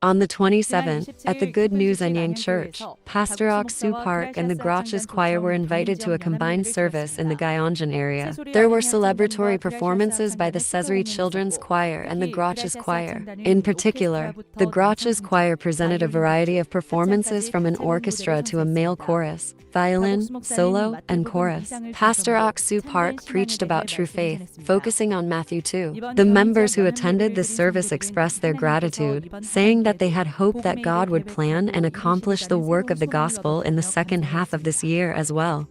On the 27th, at the Good News ENG Church, Pastor Oksu Park and the Grotches Choir were invited to a combined service in the Gyeongjin area. There were celebratory performances by the Caesarea Children's Choir and the Grotches Choir. In particular, the Grotches Choir presented a variety of performances from an orchestra to a male chorus, violin, solo, and chorus. Pastor Oksu Park preached about true faith, focusing on Matthew 2. The members who attended this service expressed their gratitude, saying that they had hope that God would plan and accomplish the work of the gospel in the second half of this year as well.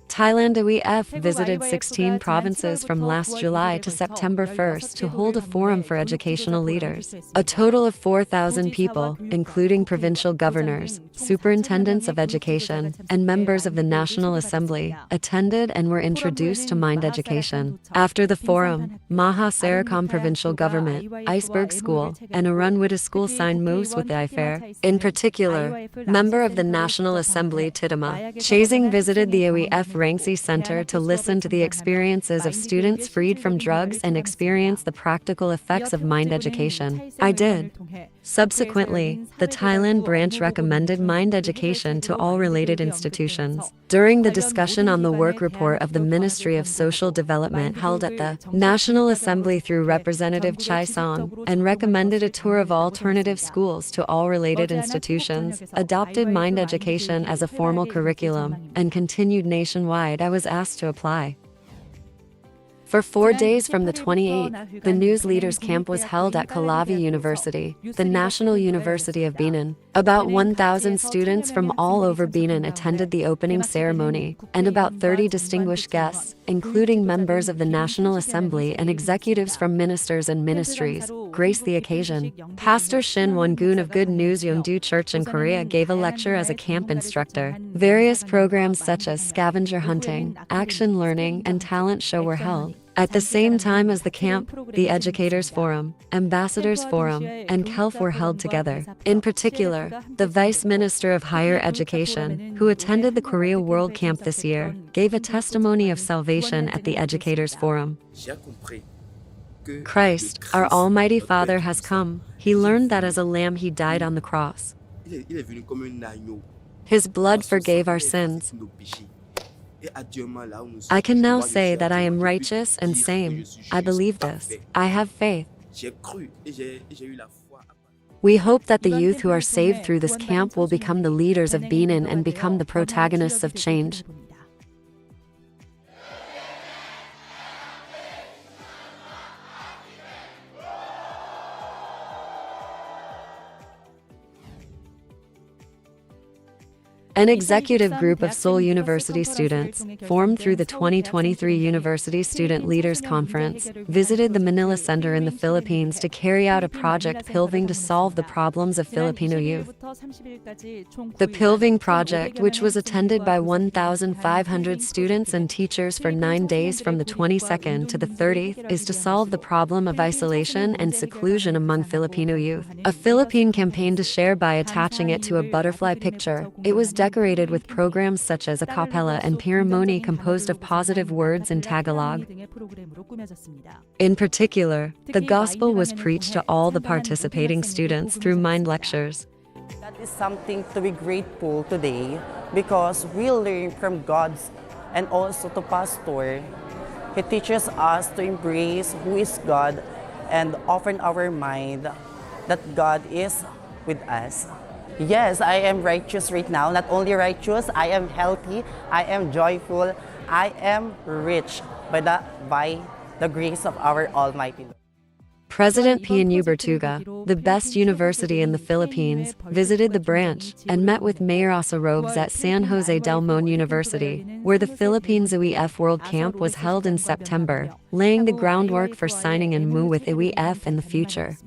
Thailand EWF visited 16 provinces from last July to September 1st to hold a forum for educational leaders. A total of 4,000 people, including provincial governors, superintendents of education, and members of the National Assembly, attended and were introduced to Mind Education. After the forum, Maha Sarakham Provincial Government, Iceberg School, and Arunwita School signed moves with the IFAIR. In particular, member of the National Assembly Tidama Chasing visited the EWF Rangsi Center to listen to the experiences of students freed from drugs and experience the practical effects of mind education. I did. Subsequently, the Thailand branch recommended mind education to all related institutions. During the discussion on the work report of the Ministry of Social Development held at the National Assembly through Representative Chai Song, and recommended a tour of alternative schools to all related institutions, adopted mind education as a formal curriculum, and continued nationwide, I was asked to apply. For 4 days from the 28th, the News Leaders Camp was held at Kalavi University, the National University of Benin. About 1,000 students from all over Benin attended the opening ceremony, and about 30 distinguished guests, including members of the National Assembly and executives from ministers and ministries, graced the occasion. Pastor Shin Won-gun of Good News Yongdu Church in Korea gave a lecture as a camp instructor. Various programs such as scavenger hunting, action learning, and talent show were held. At the same time as the camp, the Educators Forum, Ambassadors Forum, and KELF were held together. In particular, the Vice Minister of Higher Education, who attended the Korea World Camp this year, gave a testimony of salvation at the Educators Forum. Christ, our Almighty Father, has come. He learned that as a lamb he died on the cross. His blood forgave our sins. I can now say that I am righteous and sane. I believe this. I have faith. We hope that the youth who are saved through this camp will become the leaders of Benin and become the protagonists of change. An executive group of Seoul University students, formed through the 2023 University Student Leaders Conference, visited the Manila Center in the Philippines to carry out a project Pilving to solve the problems of Filipino youth. The Pilving project, which was attended by 1,500 students and teachers for 9 days from the 22nd to the 30th, is to solve the problem of isolation and seclusion among Filipino youth. A Philippine campaign to share by attaching it to a butterfly picture. It was decorated with programs such as a cappella and ceremony composed of positive words in Tagalog. In particular, the gospel was preached to all the participating students through mind lectures. That is something to be grateful today because we learn from God and also to Pastor. He teaches us to embrace who is God and open our mind that God is with us. Yes, I am righteous right now. Not only righteous, I am healthy, I am joyful, I am rich by the grace of our Almighty Lord. President PNU Bertuga, the best university in the Philippines, visited the branch and met with Mayor Osarobes at San Jose del Mon University, where the Philippines EWF World Camp was held in September, laying the groundwork for signing an MOU with EWF in the future.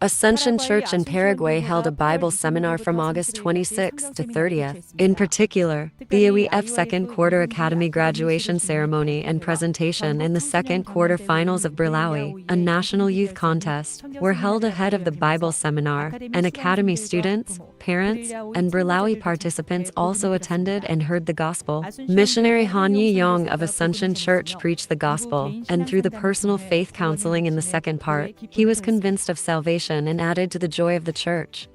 Ascension Church in Paraguay held a Bible seminar from August 26th to 30th. In particular, the EWF second quarter academy graduation ceremony and presentation in the second quarter finals of Berlawi, a national youth contest, were held ahead of the Bible seminar, and academy students, parents, and Berlawi participants also attended and heard the gospel. Missionary Han Yi Yong of Ascension Church preached the gospel, and through the personal faith counseling in the second part, he was convinced of salvation and added to the joy of the church.